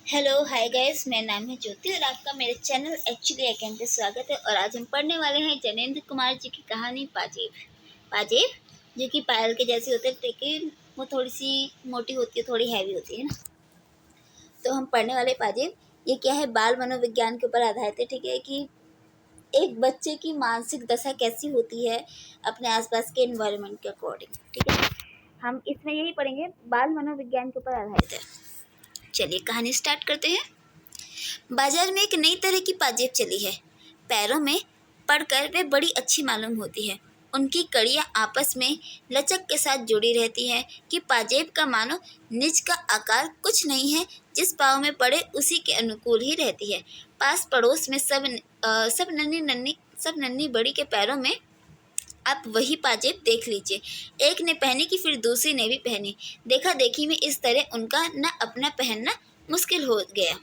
Hello hi guys, मेरा नाम है ज्योति और आपका मेरे चैनल एक्चुअली अकेडमी पे स्वागत है। और आज हम पढ़ने वाले हैं जनेंद्र कुमार जी की कहानी पाजेब। पाजेब जो कि पायल के जैसी होते हैं, लेकिन वो थोड़ी सी मोटी होती है, थोड़ी हैवी होती है ना। तो हम पढ़ने वाले पाजेब ये क्या है, बाल मनोविज्ञान के ऊपर आधारित है। ठीक है कि एक बच्चे की मानसिक दशा कैसी होती है अपने आसपास के एनवायरनमेंट के अकॉर्डिंग। ठीक है, हम इसमें यही पढ़ेंगे, बाल मनोविज्ञान के ऊपर आधारित है। चलिए कहानी स्टार्ट करते हैं। बाजार में एक नई तरह की पाजेब चली है। पैरों में पड़कर वे बड़ी अच्छी मालूम होती है। उनकी कड़ियां आपस में लचक के साथ जुड़ी रहती हैं कि पाजेब का मानो निज का आकार कुछ नहीं है, जिस पाँव में पड़े उसी के अनुकूल ही रहती है। पास पड़ोस में सब नन्ही बड़ी के पैरों में आप वही पाजेब देख लीजिए। एक ने पहनी कि फिर दूसरी ने भी पहनी। देखा देखी में इस तरह उनका न अपना पहनना मुश्किल हो गया।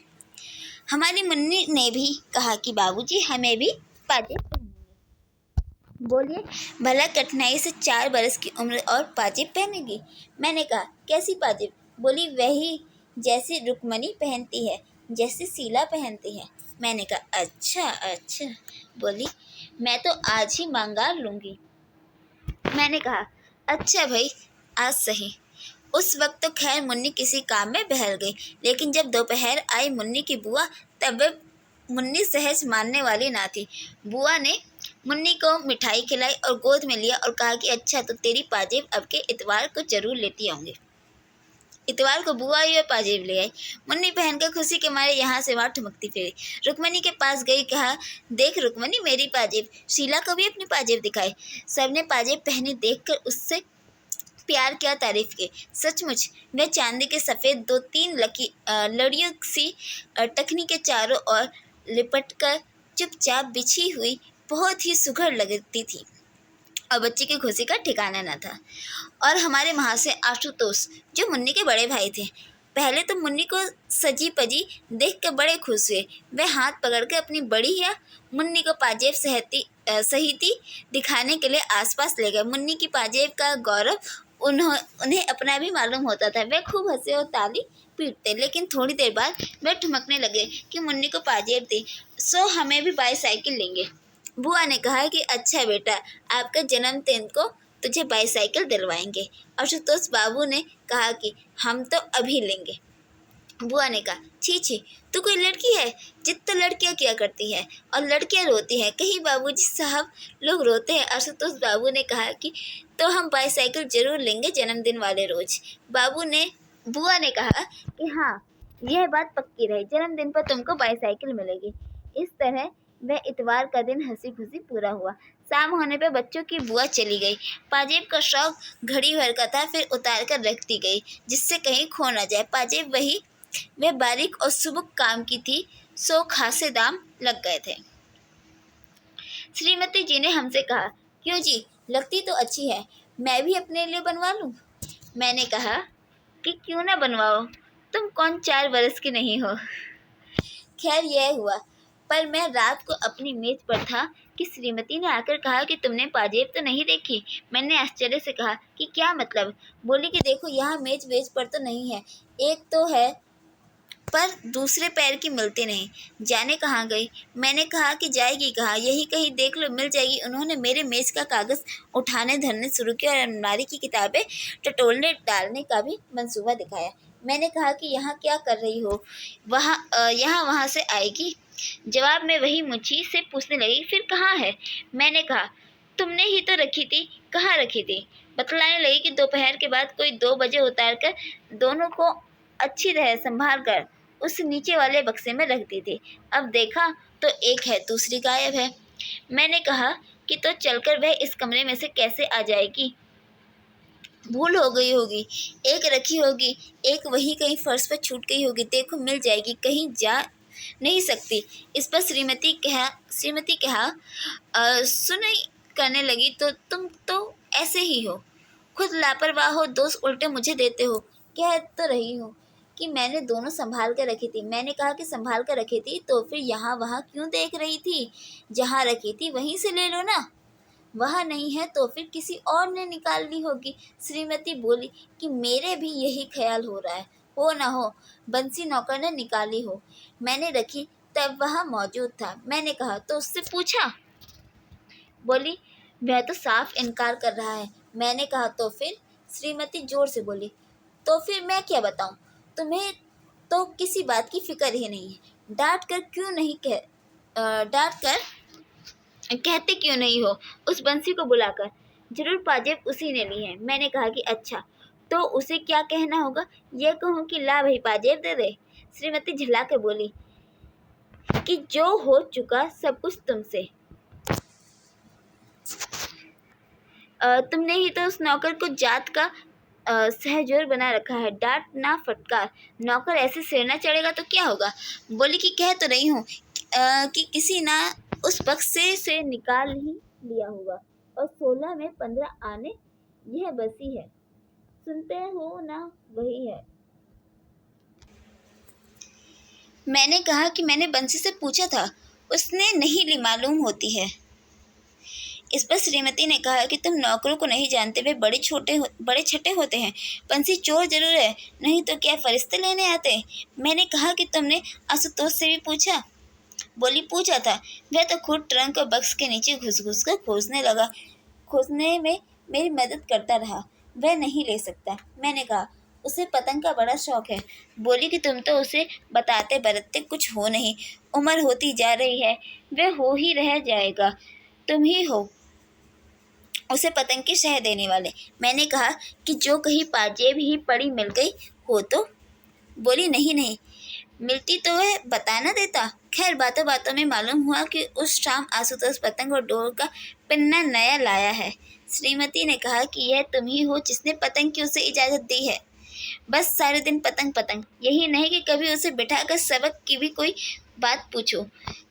हमारी मुन्नी ने भी कहा कि बाबूजी हमें भी पाजेब पहनेंगे। बोलिए, भला कठिनाई से 4 बरस की उम्र और पाजेब पहनेगी? मैंने कहा, कैसी पाजेब? बोली, वही जैसी रुक्मणी पहनती है, जैसी शीला पहनती है। मैंने कहा, अच्छा अच्छा। बोली, मैं तो आज ही मंगा लूंगी। मैंने कहा, अच्छा भाई, आज सही। उस वक्त तो खैर मुन्नी किसी काम में बहल गई, लेकिन जब दोपहर आई मुन्नी की बुआ, तब वे मुन्नी सहज मानने वाली ना थी। बुआ ने मुन्नी को मिठाई खिलाई और गोद में लिया और कहा कि अच्छा, तो तेरी पाजेब अब के इतवार को जरूर लेती आऊंगी। इतवार को बुआ आई और पाजेब ले आई। मुन्नी पहनकर खुशी के मारे यहाँ से वहाँ ठुमकती फिरी। रुक्मणी के पास गई, कहा, देख रुक्मणी, मेरी पाजेब। शीला को भी अपनी पाजेब दिखाई। सबने पाजेब पहनी देखकर उससे प्यार किया, तारीफ की। सचमुच वह चांदी के सफ़ेद 2-3 लड़ियों सी टखनी के चारों ओर लिपटकर चुपचाप बिछी हुई बहुत ही सुघड़ लगती थी और बच्चे की खुशी का ठिकाना न था। और हमारे महाशय आशुतोष, जो मुन्नी के बड़े भाई थे, पहले तो मुन्नी को सजी पजी देख कर बड़े खुश हुए। वे हाथ पकड़कर अपनी बड़ी या मुन्नी को पाजेब सहीती दिखाने के लिए आसपास ले गए। मुन्नी की पाजेब का गौरव उन्हें अपना भी मालूम होता था। वे खूब हंसे और ताली पीटते, लेकिन थोड़ी देर बाद वे ठुमकने लगे कि मुन्नी को पाजेब दी, सो हमें भी बाईसाइकिल लेंगे। बुआ ने कहा कि अच्छा बेटा, आपका जन्मदिन को तुझे बाईसाइकिल दिलवाएंगे। आशुतोष बाबू ने कहा कि हम तो अभी लेंगे। बुआ ने कहा, छी छी, तू कोई लड़की है? जिद तो लड़कियां किया करती है, और लड़कियां रोती हैं। कहीं बाबूजी साहब लोग रोते हैं। आशुतोष बाबू ने कहा कि तो हम बाईसाइकिल जरूर लेंगे जन्मदिन वाले रोज। बुआ ने कहा कि हाँ, यह बात पक्की रही, जन्मदिन पर तुमको बाईसाइकिल मिलेगी। इस तरह वह इतवार का दिन हंसी खुशी पूरा हुआ। शाम होने पर बच्चों की बुआ चली गई। पाजेब का शौक घड़ी भर का था, फिर उतार कर रख दी गई, जिससे कहीं खो न जाए। पाजेब वह बारीक और सुबक काम की थी, सो खासे दाम लग गए थे। श्रीमती जी ने हमसे कहा, क्यों जी, लगती तो अच्छी है, मैं भी अपने लिए बनवा लूं? मैंने कहा कि क्यों ना बनवाओ, तुम कौन 4 बरस की नहीं हो। खैर यह हुआ, पर मैं रात को अपनी मेज पर था कि श्रीमती ने आकर कहा कि तुमने पाजेब तो नहीं देखी। मैंने आश्चर्य से कहा कि क्या मतलब? बोली कि देखो, यहाँ मेज वेज पर तो नहीं है, एक तो है पर दूसरे पैर की मिलती नहीं, जाने कहाँ गई। मैंने कहा कि जाएगी कहाँ, यही कहीं देख लो, मिल जाएगी। उन्होंने मेरे मेज का कागज उठाने धरने शुरू किया और अलमारी की किताबें टटोलने डालने का भी मंसूबा दिखाया। मैंने कहा कि यहाँ क्या कर रही हो? यहाँ वहाँ से आएगी। जवाब में वही मुझी से पूछने लगी, फिर कहाँ है? मैंने कहा, तुमने ही तो रखी थी। कहाँ रखी थी? बतलाने लगी कि दोपहर के बाद कोई 2 बजे उतार कर दोनों को अच्छी तरह संभाल कर उस नीचे वाले बक्से में रख दी थी। अब देखा तो एक है, दूसरी गायब है। मैंने कहा कि तो चलकर वह इस कमरे में से कैसे आ जाएगी? भूल हो गई होगी, एक रखी होगी, एक वहीं कहीं फर्श पर छूट गई होगी। देखो, मिल जाएगी, कहीं जा नहीं सकती। इस पर श्रीमती कहा, सुनाई करने लगी, तो तुम तो ऐसे ही हो, खुद लापरवाह हो, दोष उल्टे मुझे देते हो। कह तो रही हूँ कि मैंने दोनों संभाल कर रखी थी। मैंने कहा कि संभाल कर रखी थी, तो फिर यहाँ वहाँ क्यों देख रही थी? जहाँ रखी थी वहीं से ले लो ना। वहाँ नहीं है तो फिर किसी और ने निकाल ली होगी। श्रीमती बोली कि मेरे भी यही ख्याल हो रहा है। हो न हो बंसी नौकर ने निकाली हो। मैंने रखी तब वह मौजूद था। मैंने कहा तो उससे पूछा? बोली वह तो साफ इनकार कर रहा है। मैंने कहा तो फिर? श्रीमती जोर से बोली तो फिर मैं क्या बताऊं? तुम्हें तो किसी बात की फिक्र ही नहीं है। डांट कर कहते क्यों नहीं हो उस बंसी को बुलाकर? जरूर पाजेब उसी ने ली है। मैंने कहा कि अच्छा, तो उसे क्या कहना होगा? यह कहूँ कि ला भाई पाजेब दे दे? श्रीमती झल्ला के बोली कि जो हो चुका सब कुछ तुमसे। तुमने ही तो उस नौकर को जात का सहजोर बना रखा है। डांट ना फटकार, नौकर ऐसे सिरना चढ़ेगा तो क्या होगा? बोली कि कह तो रही हूँ कि किसी ना उस बक्से से निकाल ही लिया होगा, और 16 में 15 आने यह बसी है। सुनते हो ना, वही है। मैंने कहा कि मैंने बंसी से पूछा था, उसने नहीं ली मालूम होती है। इस पर श्रीमती ने कहा कि तुम नौकरों को नहीं जानते, वे बड़े छठे होते हैं। बंसी चोर जरूर है, नहीं तो क्या फरिश्ते लेने आते? मैंने कहा कि तुमने आशुतोष से भी पूछा? बोली पूछा था, वह तो खुद ट्रंक और बक्स के नीचे घुस घुस कर खोजने में मेरी मदद करता रहा। वह नहीं ले सकता। मैंने कहा उसे पतंग का बड़ा शौक है। बोली कि तुम तो उसे बताते बरतते कुछ हो नहीं, उम्र होती जा रही है, वह हो ही रह जाएगा, तुम ही हो उसे पतंग की शह देने वाले। मैंने कहा कि जो कहीं पाजेब ही पड़ी मिल गई हो तो? बोली नहीं नहीं, मिलती तो वह बता न देता। खैर बातों बातों में मालूम हुआ कि उस शाम आशुतोष पतंग और डोर का पन्ना नया लाया है। श्रीमती ने कहा कि यह तुम ही हो जिसने पतंग की उसे इजाज़त दी है। बस सारे दिन पतंग पतंग, यही नहीं कि कभी उसे बिठाकर सबक की भी कोई बात पूछो।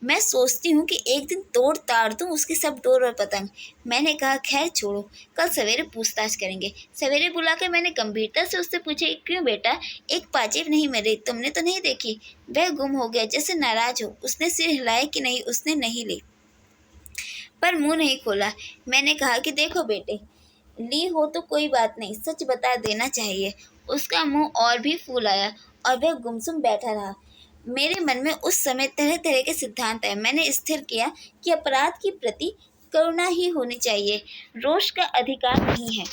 मैं सोचती हूँ कि एक दिन तोड़ ताड़ दूँ उसकी सब डोर और पतंग। मैंने कहा खैर छोड़ो, कल सवेरे पूछताछ करेंगे। सवेरे बुलाकर मैंने गंभीरता से उससे पूछा क्यों बेटा, एक पाजेब नहीं मिली, तुमने तो नहीं देखी? वह गुम हो गया जैसे नाराज हो। उसने सिर हिलाया कि नहीं, उसने नहीं ली, पर मुंह नहीं खोला। मैंने कहा कि देखो बेटे, ली हो तो कोई बात नहीं, सच बता देना चाहिए। उसका मुंह और भी फूल आया और वह गुमसुम बैठा रहा। मेरे मन में उस समय तरह तरह के सिद्धांत आए। मैंने स्थिर किया कि अपराध की प्रति करुणा ही होनी चाहिए, रोष का अधिकार नहीं है।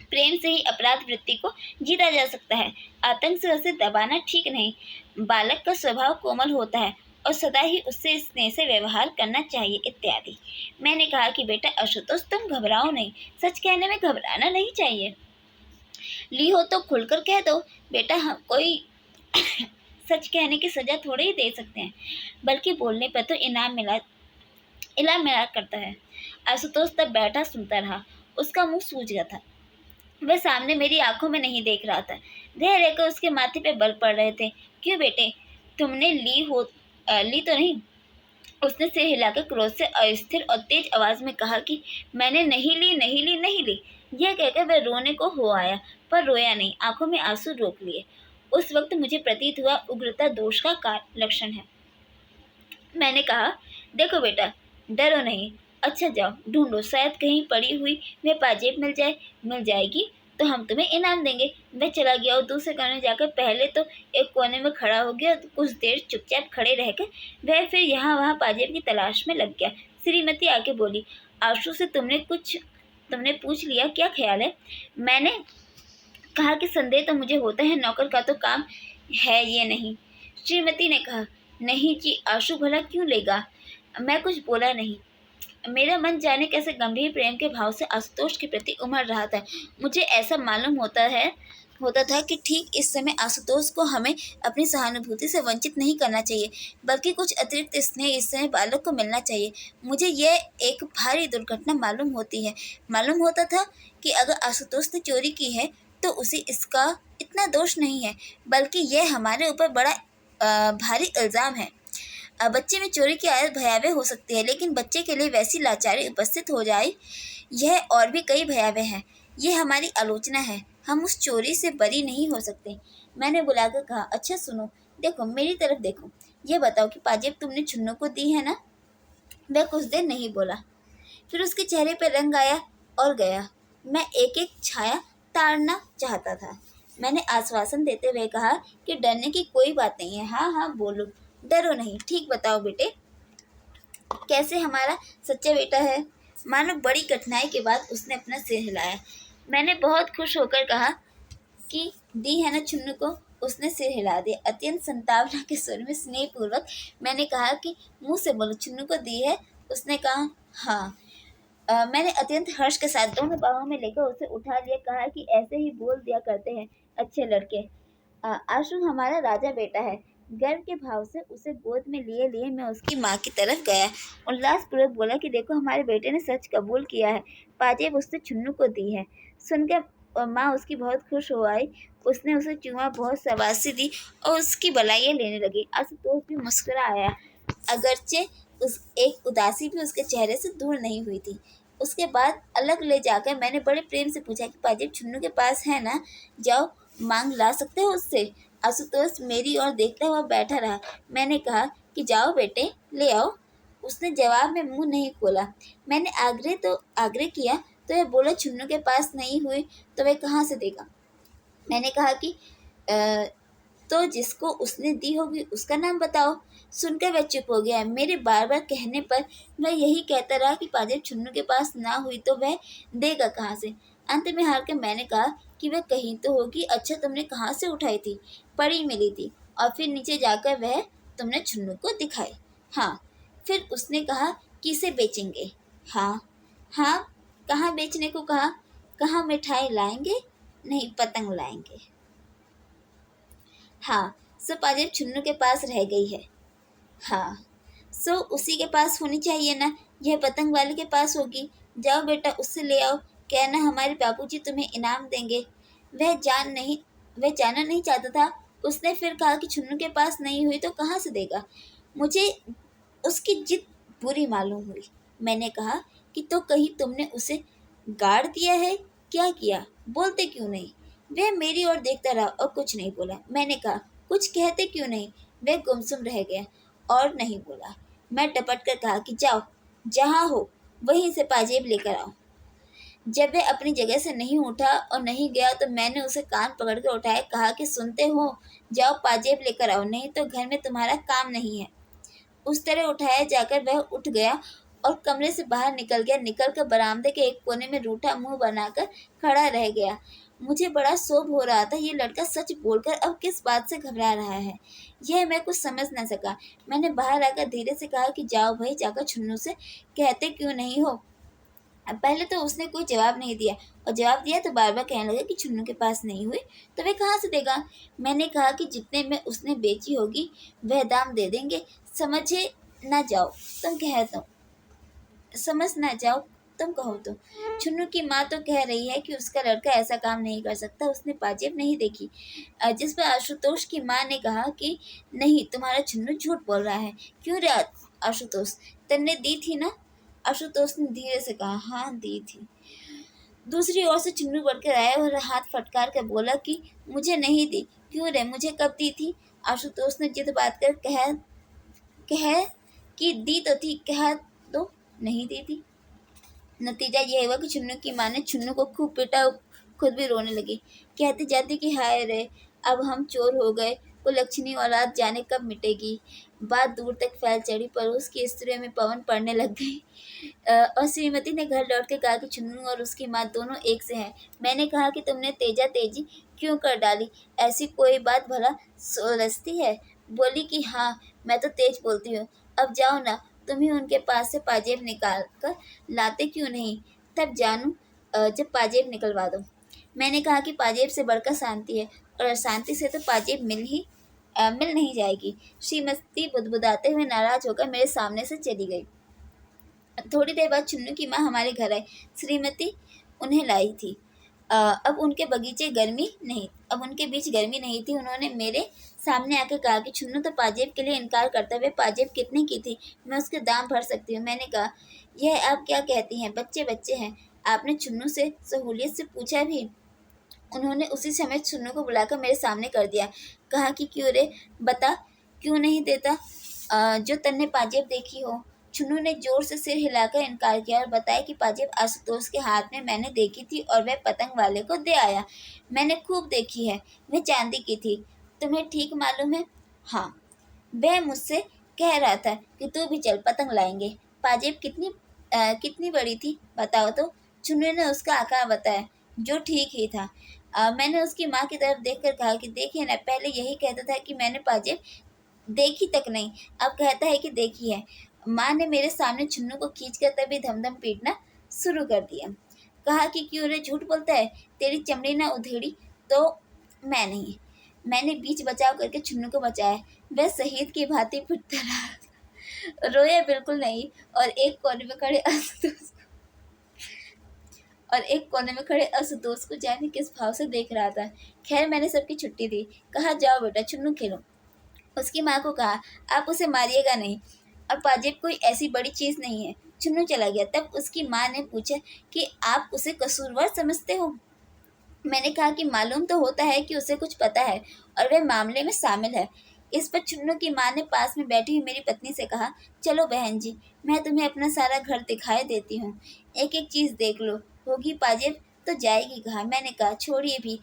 प्रेम से ही अपराध वृत्ति को जीता जा सकता है, आतंक से उसे दबाना ठीक नहीं। बालक का स्वभाव कोमल होता है और सदा ही उससे स्नेह से व्यवहार करना चाहिए इत्यादि। मैंने कहा कि बेटा आशुतोष, तुम घबराओ नहीं, सच कहने में घबराना नहीं चाहिए। ली हो तो खुलकर कह दो बेटा, हम कोई सच कहने की सजा थोड़े ही दे सकते हैं, बल्कि बोलने पर तो इनाम मिला करता है। आशुतोष तब बैठा सुनता रहा। उसका मुंह सूज गया था। वह सामने मेरी आंखों में नहीं देख रहा था। रह रहकर उसके माथे पे बल पड़ रहे थे। क्यों बेटे, तुमने ली तो नहीं? उसने सिर हिलाकर क्रोध से अस्थिर और तेज आवाज में कहा कि मैंने नहीं ली, नहीं ली, नहीं ली। यह कहकर वह रोने को हो आया, पर रोया नहीं, आंखों में आंसू रोक लिए। उस वक्त मुझे प्रतीत हुआ उग्रता दोष का लक्षण है। मैंने कहा देखो बेटा, डरो नहीं, अच्छा जाओ ढूंढो, शायद कहीं पड़ी हुई वह पाजेब मिल जाएगी तो हम तुम्हें इनाम देंगे। वह चला गया और दूसरे कोने जाकर पहले तो एक कोने में खड़ा हो गया। कुछ देर चुपचाप खड़े रहकर वह फिर यहाँ वहाँ पाजेब की तलाश में लग गया। श्रीमती आके बोली, आशु से तुमने पूछ लिया, क्या ख्याल है? मैंने कहा कि संदेह तो मुझे होता है, नौकर का तो काम है ये नहीं। श्रीमती ने कहा नहीं जी, आशु भला क्यों लेगा? मैं कुछ बोला नहीं। मेरा मन जाने कैसे गंभीर प्रेम के भाव से आशुतोष के प्रति उमड़ रहा था। मुझे ऐसा मालूम होता था कि ठीक इस समय आशुतोष को हमें अपनी सहानुभूति से वंचित नहीं करना चाहिए, बल्कि कुछ अतिरिक्त स्नेह इस समय बालक को मिलना चाहिए। मुझे यह एक भारी दुर्घटना मालूम होता था कि अगर आशुतोष ने चोरी की है तो उसे इसका इतना दोष नहीं है, बल्कि यह हमारे ऊपर बड़ा भारी इल्ज़ाम है। बच्चे में चोरी की आदत भयावह हो सकती है, लेकिन बच्चे के लिए वैसी लाचारी उपस्थित हो जाए, यह और भी कई भयावह है। ये हमारी आलोचना है, हम उस चोरी से बरी नहीं हो सकते। मैंने बुलाकर कहा, अच्छा सुनो, देखो मेरी तरफ देखो, ये बताओ कि पाजेब तुमने छुन्नू को दी है ना? वह कुछ देर नहीं बोला, फिर उसके चेहरे पर रंग आया और गया। मैं एक एक छाया ताड़ना चाहता था। मैंने आश्वासन देते हुए कहा कि डरने की कोई बात नहीं है। हाँ हाँ बोलो, डरो नहीं। ठीक बताओ बेटे, कैसे हमारा सच्चा बेटा है? मानो बड़ी कठिनाई के बाद उसने अपना सिर हिलाया। मैंने बहुत खुश होकर कहा कि दी है ना छुन्नू को? उसने सिर हिला दिया। अत्यंत संतावना के स्वर में स्नेहपूर्वक मैंने कहा कि मुंह से बोलो, छुन्नू को दी है? उसने कहा हाँ। मैंने अत्यंत हर्ष के साथ दोनों बाहों में लेकर उसे उठा लिया। कहा कि ऐसे ही बोल दिया करते हैं अच्छे लड़के। आशु हमारा राजा बेटा है। गर्व के भाव से उसे गोद में लिए लिए मैं उसकी माँ की तरफ गया। उल्लासपूर्वक बोला कि देखो, हमारे बेटे ने सच कबूल किया है। पाजेब उसने छुन्नू को दी है। सुनकर माँ उसकी बहुत खुश हो आई। उसने उसे चूमा, बहुत शाबाशी दी और उसकी बधाइयाँ लेने लगी। आशुतोष भी मुस्कुरा आया, अगरचे उस एक उदासी भी उसके चेहरे से दूर नहीं हुई थी। उसके बाद अलग ले जाकर मैंने बड़े प्रेम से पूछा कि पाजेब छुन्नू के पास है ना? जाओ, मांग ला सकते हो उससे। आशुतोष मेरी ओर देखता हुआ बैठा रहा। मैंने कहा कि जाओ बेटे, ले आओ। उसने जवाब में मुंह नहीं खोला। मैंने आग्रह किया तो वह बोला छुन्नू के पास नहीं हुई तो वह कहाँ से देगा? मैंने कहा कि तो जिसको उसने दी होगी उसका नाम बताओ। सुनकर वह चुप हो गया। मेरे बार बार कहने पर वह यही कहता रहा कि पाजेब छुन्नू के पास ना हुई तो वह देगा कहाँ से? अंत में हार कर मैंने कहा कि वह कहीं तो होगी। अच्छा, तुमने कहाँ से उठाई थी? पड़ी मिली थी। और फिर नीचे जाकर वह तुमने छुन्नू को दिखाई? हाँ। फिर उसने कहा कि इसे बेचेंगे? हाँ। हाँ, कहाँ बेचने को कहा? कहाँ मिठाई लाएंगे? नहीं, पतंग लाएंगे। हाँ, सो पाजेब छुन्नू के पास रह गई है। हाँ, सो उसी के पास होनी चाहिए ना? यह पतंग वाले के पास होगी। जाओ बेटा, उससे ले आओ। कहना हमारे बाबूजी तुम्हें इनाम देंगे। वह जाना नहीं चाहता था। उसने फिर कहा कि छुन्नू के पास नहीं हुई तो कहाँ से देगा? मुझे उसकी जिद बुरी मालूम हुई। मैंने कहा कि तो कहीं तुमने उसे गाड़ दिया है? क्या किया? बोलते क्यों नहीं? वह मेरी ओर देखता रहा और कुछ नहीं बोला। मैंने कहा कुछ कहते क्यों नहीं? वह गुमसुम रह गया और नहीं बोला। मैं टपट कर कहा कि जाओ, जहाँ हो वहीं से पाजेब लेकर आओ। जब वह अपनी जगह से नहीं उठा और नहीं गया तो मैंने उसे कान पकड़ कर उठाया। कहा कि सुनते हो, जाओ पाजेब लेकर आओ, नहीं तो घर में तुम्हारा काम नहीं है। उस तरह उठाया जाकर वह उठ गया और कमरे से बाहर निकल गया। निकलकर बरामदे के एक कोने में रूठा मुंह बनाकर खड़ा रह गया। मुझे बड़ा शोभ हो रहा था। ये लड़का सच बोलकर अब किस बात से घबरा रहा है, यह मैं कुछ समझ न सका। मैंने बाहर आकर धीरे से कहा कि जाओ भाई, जाकर छुन्नू से कहते क्यों नहीं हो? अब पहले तो उसने कोई जवाब नहीं दिया, और जवाब दिया तो बार बार कहने लगा कि छुन्नू के पास नहीं हुई तो वह कहाँ से देगा? मैंने कहा कि जितने में उसने बेची होगी वह दाम दे देंगे। समझे ना जाओ तुम कह दो समझ ना जाओ तुम कहो तो। छुन्नू की माँ तो कह रही है कि उसका लड़का ऐसा काम नहीं कर सकता, उसने पाजेब नहीं देखी। जिस पर आशुतोष की माँ ने कहा कि नहीं, तुम्हारा छुन्नू झूठ बोल रहा है। क्यों रे आशुतोष, तुमने दी थी ना? आशुतोष ने धीरे से कहा, हाँ दी थी। दूसरी ओर से छुन्नू बढ़कर आया और हाथ फटकार कर बोला कि मुझे नहीं दी। क्यों रे, मुझे कब दी थी? आशुतोष ने जिद बात कर कह कि दी तो थी, कहा तो नहीं दी थी। नतीजा यह हुआ कि छुन्नू की माँ ने छुन्नू को खूब पीटा, खुद भी रोने लगी, कहती जाती कि हाय रे, अब हम चोर हो गए, वो लक्ष्मी औलाद जाने कब मिटेगी। बात दूर तक फैल चढ़ी, पड़ोस की स्त्रियों में पवन पड़ने लग गई। और श्रीमती ने घर लौट के कहा कि छुन्नू और उसकी माँ दोनों एक से हैं। मैंने कहा कि तुमने तेजी क्यों कर डाली? ऐसी कोई बात भला सोचती है? बोली कि हाँ, मैं तो तेज बोलती हूँ। अब जाओ ना, तुम ही उनके पास से पाजेब निकाल कर लाते क्यों नहीं? तब जानू जब पाजेब निकलवा दो। मैंने कहा कि पाजेब से बढ़कर शांति है, और शांति से तो पाजेब मिल नहीं जाएगी। श्रीमती बुदबुदाते हुए नाराज होकर मेरे सामने से चली गई। थोड़ी देर बाद छुन्नू की माँ हमारे घर आई। श्रीमती उन्हें लाई थी। अब उनके बीच गर्मी नहीं थी। उन्होंने मेरे सामने आकर कहा कि छुन्नू तो पाजेब के लिए इनकार करता है। पाजेब कितने की थी? मैं उसके दाम भर सकती हूँ। मैंने कहा, यह आप क्या कहती हैं? बच्चे बच्चे हैं। आपने छुन्नू से सहूलियत से पूछा भी? उन्होंने उसी समय छुन्नू को बुलाकर मेरे सामने कर दिया। कहा कि क्यों रे, बता क्यों नहीं देता? जो तन्ने पाजेब देखी हो चुन्नू ने जोर से सिर हिलाकर इनकार किया और बताया कि पाजेब आशुतोष के हाथ में मैंने देखी थी और वह पतंग वाले को दे आया। मैंने खूब देखी है, वह चांदी की थी। तुम्हें ठीक मालूम है? हाँ, वह मुझसे कह रहा था कि तू भी चल, पतंग लाएंगे। पाजेब कितनी बड़ी थी बताओ तो? चुन्नू ने उसका आकार बताया, जो ठीक ही था। मैंने उसकी माँ की तरफ देखकर कहा कि देखिए ना, पहले यही कहता था कि मैंने पाजेब देखी तक नहीं, अब कहता है कि देखी है। माँ ने मेरे सामने चुन्नू को खींचकर तभी धमधम पीटना शुरू कर दिया। कहा कि क्यों रे, झूठ बोलता है, तेरी चमड़ी ना उधेड़ी तो? मैं नहीं, मैंने बीच बचाव करके चुन्नू को बचाया। वह शहीद की भांति पिटता रहा, रोया बिल्कुल नहीं, और एक कोने में खड़े आशुतोष को जाने किस भाव से देख रहा था। खैर, मैंने सबकी छुट्टी दी। कहा, जाओ बेटा, चुन्नू खेलो। उसकी माँ को कहा, आप उसे मारिएगा नहीं, और पाजेब कोई ऐसी बड़ी चीज नहीं है। चुन्नू चला गया। तब उसकी माँ ने पूछा कि आप उसे कसूरवार समझते हो? मैंने कहा कि मालूम तो होता है कि उसे कुछ पता है और वह मामले में शामिल है। इस पर चुन्नू की माँ ने पास में बैठी हुई मेरी पत्नी से कहा, चलो बहन जी, मैं तुम्हें अपना सारा घर दिखाई देती हूँ, एक एक चीज देख लो। होगी पाजेब तो जाएगी कहाँ? मैंने कहा, छोड़िए भी,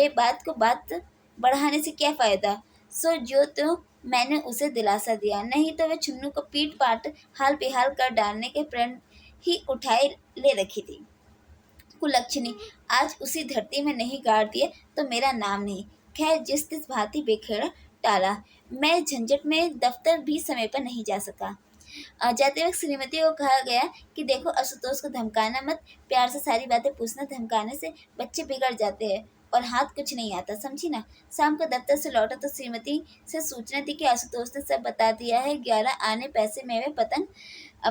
बात को बात बढ़ाने से क्या फायदा। सो जो तो मैंने उसे दिलासा दिया, नहीं तो वह चुन्नू को पीट पाट हाल बेहाल कर डालने के प्रण ही उठाए ले रखी थी। कुलक्षणी, आज उसी धरती में नहीं गाड़ दिए तो मेरा नाम नहीं। खैर, जिस तिस भांति बेखेड़ा टाला। मैं झंझट में दफ्तर भी समय पर नहीं जा सका। जाते वक्त श्रीमती को कहा गया कि देखो, आशुतोष को धमकाना मत, प्यार से सारी बातें पूछना, धमकाने से बच्चे बिगड़ जाते हैं और हाथ कुछ नहीं आता, समझी ना। शाम को दफ्तर से लौटा तो श्रीमती से सूचना थी कि आशुतोष ने सब बता दिया है। 11 आने पैसे में वह पतंग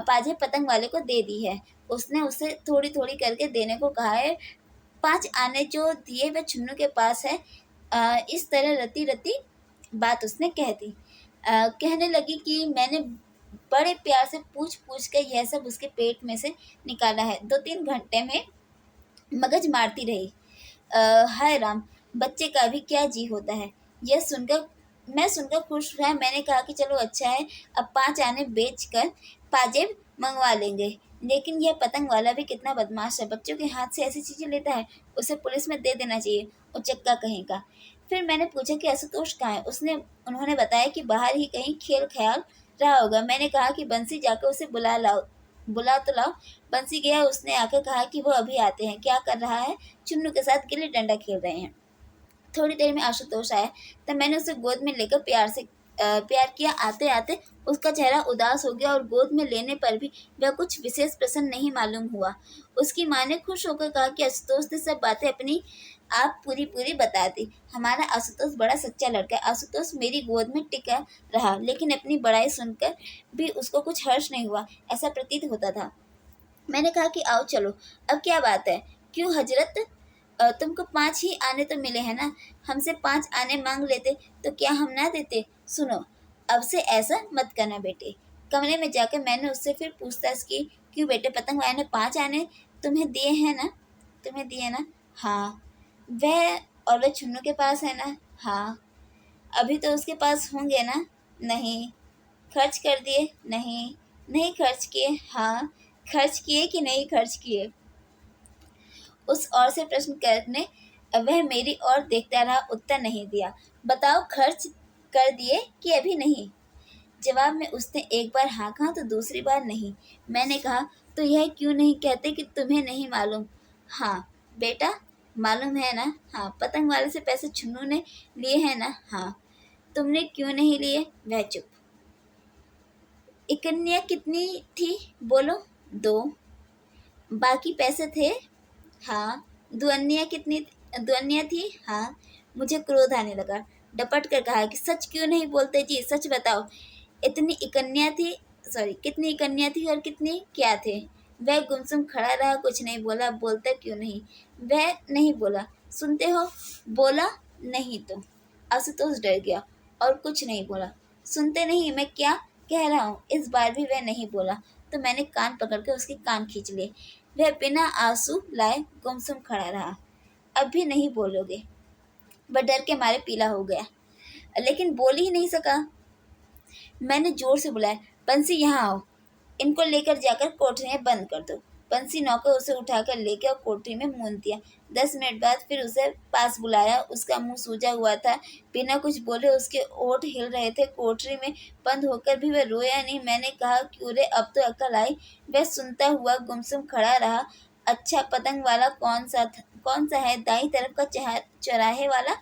पाजे पतंग वाले को दे दी है। उसने उसे थोड़ी थोड़ी करके देने को कहा है। 5 आने जो दिए वह चुन्नू के पास है। इस तरह रती रती बात उसने कह दी। कहने लगी कि मैंने बड़े प्यार से पूछ पूछ कर यह सब उसके पेट में से निकाला है। 2-3 घंटे में मगज मारती रही। हाय राम, बच्चे का भी क्या जी होता है। यह सुनकर मैं सुनकर खुश हुआ। मैंने कहा कि चलो अच्छा है, अब 5 आने बेच कर पाजेब मंगवा लेंगे। लेकिन यह पतंग वाला भी कितना बदमाश है, बच्चों के हाथ से ऐसी चीजें लेता है। उसे पुलिस में दे देना चाहिए, उचक्का कहीं का। फिर मैंने पूछा कि आशुतोष कहाँ है। उन्होंने बताया कि बाहर ही कहीं खेल ख्याल रहा होगा। मैंने कहा कि बंसी जाकर उसे बुला तो लाओ। बंसी गया, उसने आकर कहा कि वो अभी आते हैं। क्या कर रहा है? चुन्नू के साथ गिल्ली डंडा खेल रहे हैं। थोड़ी देर में आशुतोष आया, तब मैंने उसे गोद में लेकर प्यार किया। आते आते उसका चेहरा उदास हो गया और गोद में लेने पर भी वह कुछ विशेष प्रसन्न नहीं मालूम हुआ। उसकी माँ ने खुश होकर कहा कि आशुतोष ने सब बातें अपनी आप पूरी पूरी बता दी। हमारा आशुतोष बड़ा सच्चा लड़का है। आशुतोष मेरी गोद में टिका रहा, लेकिन अपनी बड़ाई सुनकर भी उसको कुछ हर्ष नहीं हुआ, ऐसा प्रतीत होता था। मैंने कहा कि आओ चलो, अब क्या बात है? क्यों हजरत, तुमको 5 ही आने तो मिले हैं ना, हमसे 5 आने मांग लेते तो क्या हम ना देते? सुनो, अब से ऐसा मत करना बेटे। कमरे में जाकर मैंने उससे फिर पूछताछ की, क्यों बेटे, पतंग वाले ने 5 आने तुम्हें दिए हैं ना? तुम्हें दिए ना? हाँ। वह और वह चुन्नू के पास है ना? हाँ। अभी तो उसके पास होंगे ना? नहीं। खर्च कर दिए? नहीं। नहीं खर्च किए? हाँ। खर्च किए कि नहीं खर्च किए? उस ओर से प्रश्न करने वह मेरी ओर देखता रहा, उत्तर नहीं दिया। बताओ, खर्च कर दिए कि अभी नहीं? जवाब में उसने एक बार हाँ कहा तो दूसरी बार नहीं। मैंने कहा, तो यह क्यों नहीं कहते कि तुम्हें नहीं मालूम? हाँ बेटा, मालूम है ना। हाँ। पतंग वाले से पैसे चुन्नू ने लिए हैं ना? हाँ। तुमने क्यों नहीं लिए? वह चुप। इकन्या कितनी थी बोलो? 2। बाकी पैसे थे? हाँ। दुअन्निया थी? हाँ। मुझे क्रोध आने लगा। डपट कर कहा कि सच क्यों नहीं बोलते जी, सच बताओ। कितनी इकन्या थी और कितनी क्या थे? वह गुमसुम खड़ा रहा, कुछ नहीं बोला। बोलता क्यों नहीं? वह नहीं बोला। सुनते हो? बोला नहीं तो? आशुतोष डर गया और कुछ नहीं बोला। सुनते नहीं मैं क्या कह रहा हूँ? इस बार भी वह नहीं बोला तो मैंने कान पकड़कर उसके कान खींच लिए। वह बिना आंसू लाए गुमसुम खड़ा रहा। अब भी नहीं बोलोगे? वह डर के मारे पीला हो गया, लेकिन बोल ही नहीं सका। मैंने जोर से बुलाया, बंसी यहाँ आओ। इनको लेकर जाकर कोठरी में बंद कर दो। बंसी नौकर उसे उठाकर ले गया और कोठरी में मूंद दिया। 10 मिनट बाद फिर उसे पास बुलाया। उसका मुंह सूजा हुआ था, बिना कुछ बोले उसके होंठ हिल रहे थे। कोठरी में बंद होकर भी वह रोया नहीं। मैंने कहा, क्यों रे, अब तो अक्ल आई। वह सुनता हुआ गुमसुम खड़ा रहा। अच्छा, पतंग वाला कौन सा है? दाईं तरफ का चौराहे वाला।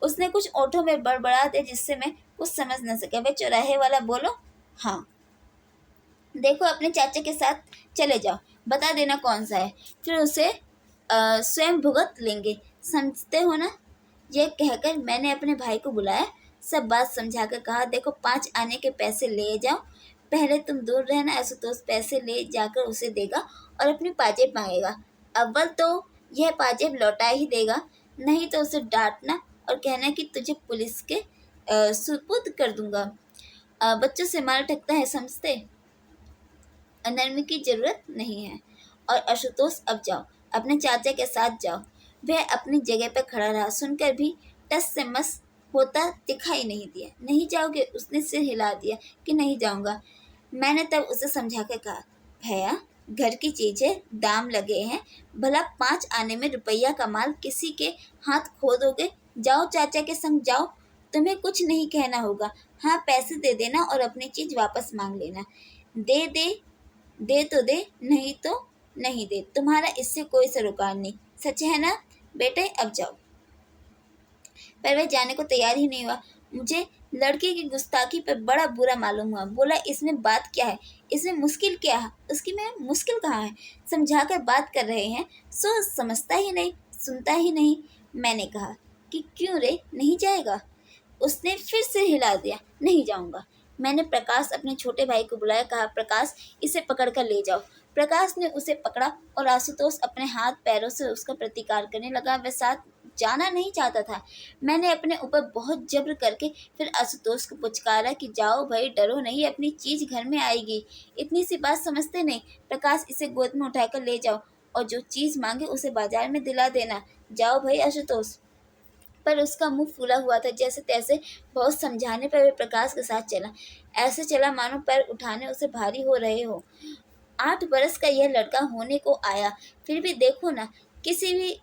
उसने कुछ ओठों में बड़बड़ा दिया जिससे मैं कुछ समझ न सका। वह चौराहे वाला? बोलो। हाँ। देखो, अपने चाचा के साथ चले जाओ, बता देना कौन सा है, फिर उसे स्वयं भुगत लेंगे, समझते हो ना। यह कहकर मैंने अपने भाई को बुलाया, सब बात समझाकर कहा, देखो 5 आने के पैसे ले जाओ, पहले तुम दूर रहना। आशुतोष पैसे ले जाकर उसे देगा और अपनी पाजेब मांगेगा। अव्वल तो यह पाजेब लौटा ही देगा, नहीं तो उसे डांटना और कहना कि तुझे पुलिस के सुपुर्द कर दूंगा। बच्चों से माल ठगता है, समझते। नरमी की जरूरत नहीं है। और आशुतोष, अब जाओ, अपने चाचा के साथ जाओ। वह अपनी जगह पर खड़ा रहा, सुनकर भी टस से मस होता दिखाई नहीं दिया। नहीं जाओगे? उसने सिर हिला दिया कि नहीं जाऊंगा। मैंने तब उसे समझा कर कहा, भैया, घर की चीजें दाम लगे हैं, भला 5 आने में रुपया का माल किसी के हाथ खो दोगे? जाओ, चाचा के संग जाओ, तुम्हें कुछ नहीं कहना होगा। हाँ, पैसे दे देना और अपनी चीज वापस मांग लेना। दे तो दे, नहीं तो नहीं दे, तुम्हारा इससे कोई सरोकार नहीं। सच है ना बेटे? अब जाओ। पर वह जाने को तैयार ही नहीं हुआ। मुझे लड़के की गुस्ताखी पर बड़ा बुरा मालूम हुआ। बोला, इसमें बात क्या है? इसमें मुश्किल क्या है? उसकी में मुश्किल कहाँ है? समझाकर बात कर रहे हैं, सो समझता ही नहीं, सुनता ही नहीं। मैंने कहा कि क्यों रे, नहीं जाएगा? उसने फिर से हिला दिया, नहीं जाऊंगा। मैंने प्रकाश, अपने छोटे भाई को बुलाया, कहा, प्रकाश, इसे पकड़ कर ले जाओ। प्रकाश ने उसे पकड़ा और आशुतोष अपने हाथ पैरों से उसका प्रतिकार करने लगा। वह साथ जाना नहीं चाहता था। मैंने अपने ऊपर बहुत जब्र करके फिर आशुतोष को पुचकारा कि जाओ भाई, डरो नहीं, अपनी चीज घर में आएगी, इतनी सी बात समझते नहीं। प्रकाश, इसे गोद में उठाकर ले जाओ और जो चीज मांगे उसे बाजार में दिला देना। जाओ भाई आशुतोष। पर उसका मुंह फूला हुआ था। जैसे तैसे बहुत समझाने पर वह प्रकाश के साथ चला। ऐसे चला मानो पैर उठाने उसे भारी हो रहे हो। 8 बरस का यह लड़का होने को आया, फिर भी देखो ना, किसी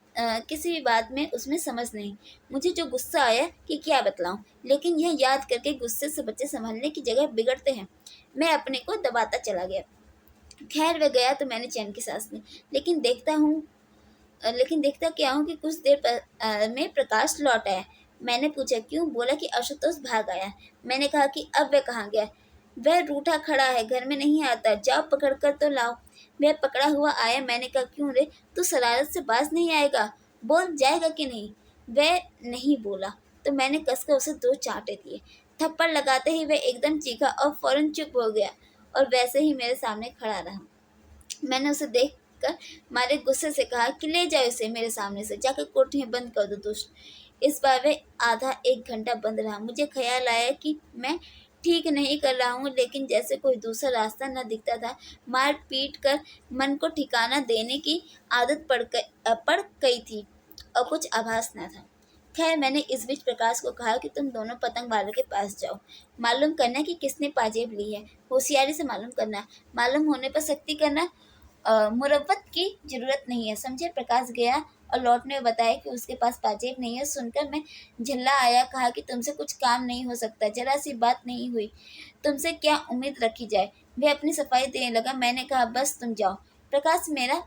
भी बात में उसमें समझ नहीं। मुझे जो गुस्सा आया कि क्या बतलाऊं, लेकिन यह याद करके गुस्से से बच्चे संभलने की जगह बिगड़ते हैं। मैं अपने को दबाता चला गया। खैर, वह गया तो मैंने चैन की सांस ली। लेकिन देखता क्या हूँ कि कुछ देर में प्रकाश लौट आया। मैंने पूछा, क्यों? बोला कि आशुतोष भाग आया। मैंने कहा कि अब वह कहाँ गया? वह रूठा खड़ा है, घर में नहीं आता, जाओ पकड़ कर तो लाओ। वह पकड़ा हुआ आया। मैंने कहा, क्यों रे, तू शरारत से बाज नहीं आएगा? बोल, जाएगा कि नहीं? वह नहीं बोला तो मैंने कसकर उसे 2 चांटे दिए। थप्पड़ लगाते ही वह एकदम चीखा और फौरन चुप हो गया और वैसे ही मेरे सामने खड़ा रहा। मैंने उसे देखकर मारे गुस्से से कहा कि ले जाओ इसे मेरे सामने से, जाकर कोठरी में बंद कर दो दुष्ट। इस बार वे आधा 1 घंटा बंद रहा। मुझे ख्याल आया कि मैं ठीक नहीं कर रहा हूँ, लेकिन जैसे कोई दूसरा रास्ता न दिखता था। मार पीट कर मन को ठिकाना देने की आदत पड़ गई थी और कुछ आभास न था। खैर, मैंने इस बीच प्रकाश को कहा कि तुम दोनों पतंग वाले के पास जाओ, मालूम करना कि किसने पाजेब ली है। होशियारी से मालूम करना, मालूम होने पर सख्ती करना। मुरव्वत की जरूरत नहीं है, समझे। प्रकाश गया और लौटने में बताया कि उसके पास पाजेब नहीं है। सुनकर मैं झल्ला आया। कहा कि तुमसे कुछ काम नहीं हो सकता, जरा सी बात नहीं हुई, तुमसे क्या उम्मीद रखी जाए। वह अपनी सफाई देने लगा। मैंने कहा, बस तुम जाओ। प्रकाश मेरा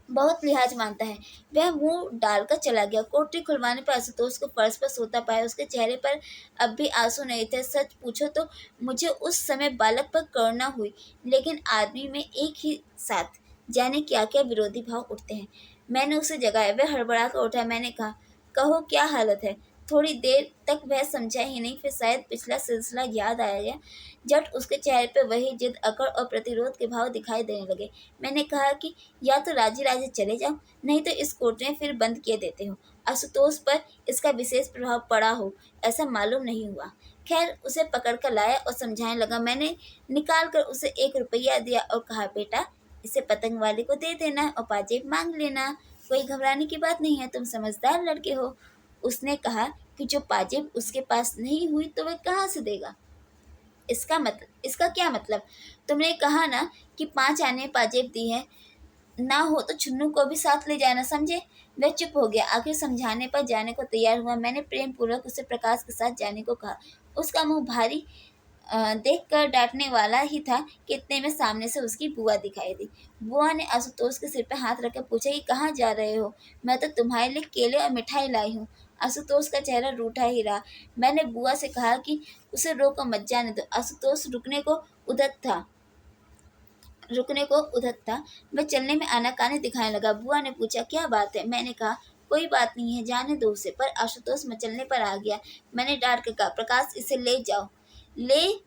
बहुत लिहाज मानता है। वह मुंह डालकर चला गया। कोठरी खुलवाने पर आशुतोष को फर्श पर सोता पाया। उसके चेहरे पर अब भी आंसू नहीं थे। सच पूछो तो मुझे उस समय बालक पर करुणा हुई, लेकिन आदमी में एक ही साथ जाने क्या क्या विरोधी भाव उठते हैं। मैंने उसे जगाया। वह हड़बड़ा कर उठा। मैंने कहा, कहो क्या हालत है? थोड़ी देर तक वह समझा ही नहीं, फिर शायद पिछला सिलसिला याद आया गया। झट उसके चेहरे पर वही जिद, अकड़ और प्रतिरोध के भाव दिखाई देने लगे। मैंने कहा कि या तो राजी राजी चले जाओ, नहीं तो इस कोठरी में फिर बंद किए देते हो। आशुतोष पर इसका विशेष प्रभाव पड़ा हो ऐसा मालूम नहीं हुआ। खैर, उसे पकड़ कर लाया और समझाने लगा। मैंने निकाल कर उसे 1 रुपया दिया और कहा, बेटा, इसे पतंग वाले को दे देना और पाजेब मांग लेना, कोई घबराने की बात नहीं है, तुम समझदार लड़के हो। उसने कहा कि जो पाजेब उसके पास नहीं हुई तो वह कहाँ से देगा। इसका क्या मतलब? तुमने कहा ना कि 5 आने पाजेब दी है, ना हो तो छुन्नू को भी साथ ले जाना, समझे? वह चुप हो गया। आखिर समझाने पर जाने को तैयार हुआ। मैंने प्रेम पूर्वक उसे प्रकाश के साथ जाने को कहा। उसका मुंह भारी देखकर डांटने वाला ही था कि इतने में सामने से उसकी बुआ दिखाई दी। बुआ ने आशुतोष के सिर पर हाथ रखकर पूछा कि कहाँ जा रहे हो? मैं तो तुम्हारे लिए केले और मिठाई लाई हूँ। आशुतोष का चेहरा रूठा ही रहा। मैंने बुआ से कहा कि उसे रोको मत, जाने दो। आशुतोष रुकने को उधर था। वह चलने में आनाकानी दिखाने लगा। बुआ ने पूछा क्या बात है? मैंने कहा कोई बात नहीं है, जाने दो उसे। पर आशुतोष मचलने पर आ गया। मैंने डांट कर कहा प्रकाश इसे ले जाओ। ले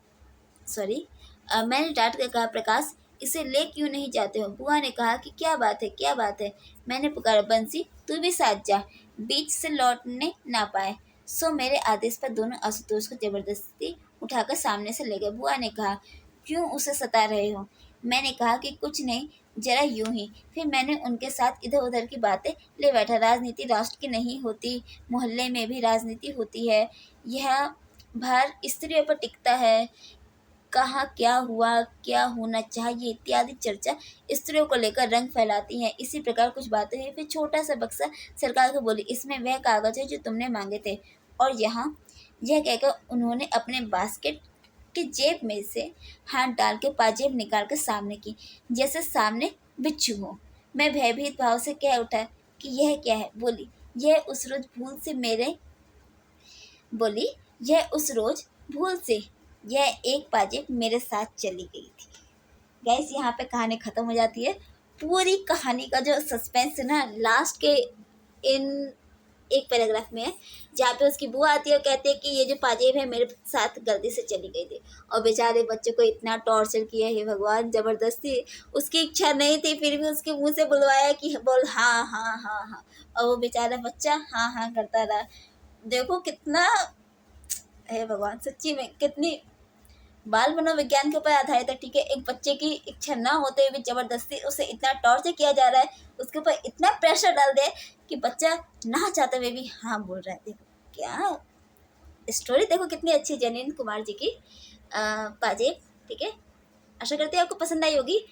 सॉरी मैंने डांट कर कहा प्रकाश इसे ले क्यों नहीं जाते हो? बुआ ने कहा कि क्या बात है, क्या बात है? मैंने पुकारा बंसी तू भी साथ जा। बीच से लौटने ना पाए, सो मेरे आदेश पर दोनों आशुतोष को जबरदस्ती उठाकर सामने से ले गए। बुआ ने कहा क्यों उसे सता रहे हो? मैंने कहा कि कुछ नहीं, जरा यूं ही। फिर मैंने उनके साथ इधर उधर की बातें ले बैठा। राजनीति राष्ट्र की नहीं होती, मोहल्ले में भी राजनीति होती है। यह भार स्त्रियों पर टिकता है। कहाँ क्या हुआ, क्या होना चाहिए इत्यादि चर्चा स्त्रियों को लेकर रंग फैलाती है। इसी प्रकार कुछ बातें हुई। फिर छोटा सा बक्सा सरकार को बोली इसमें वह कागज है जो तुमने मांगे थे। और यहाँ यह कहकर उन्होंने अपने बास्केट की जेब में से हाथ डाल के पाजेब निकाल कर सामने की, जैसे सामने बिच्छू हो। मैं भयभीत भाव से कह उठा कि यह क्या है? बोली यह उस रोज भूल से यह एक पाजेब मेरे साथ चली गई थी। गैस यहाँ पे कहानी खत्म हो जाती है। पूरी कहानी का जो सस्पेंस है ना, लास्ट के इन एक पैराग्राफ में है, जहाँ पे उसकी बुआ आती है और कहती है कि ये जो पाजेब है मेरे साथ गलती से चली गई थी। और बेचारे बच्चे को इतना टॉर्चर किया है भगवान, जबरदस्ती। उसकी इच्छा नहीं थी फिर भी उसके मुंह से बुलवाया कि बोल हाँ हाँ हाँ हाँ, और वो बेचारा बच्चा हाँ हाँ करता रहा। देखो कितना है भगवान, सच्ची में कितनी बाल मनोविज्ञान के ऊपर आधारित है। ठीक है, एक बच्चे की इच्छा ना होते हुए भी जबरदस्ती उसे इतना टॉर्चर किया जा रहा है, उसके ऊपर इतना प्रेशर डाल दे कि बच्चा ना चाहते हुए भी हाँ बोल रहा है। देखो क्या स्टोरी, देखो कितनी अच्छी जनीन कुमार जी की पाजेब। ठीक है, आशा करते हैं आपको पसंद आई होगी।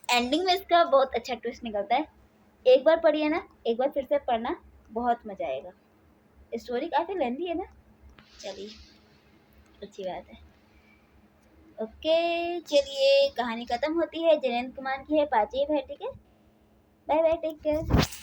एंडिंग में इसका बहुत अच्छा ट्विस्ट निकलता है। एक बार पढ़िए ना, एक बार फिर से पढ़ना, बहुत मजा आएगा। स्टोरी काफ़ी लेंथी है ना, चलिए अच्छी बात है। ओके चलिए, कहानी खत्म होती है। जयंत कुमार की है, पाजेब है। ठीक है, बाय बाय, टेक केयर।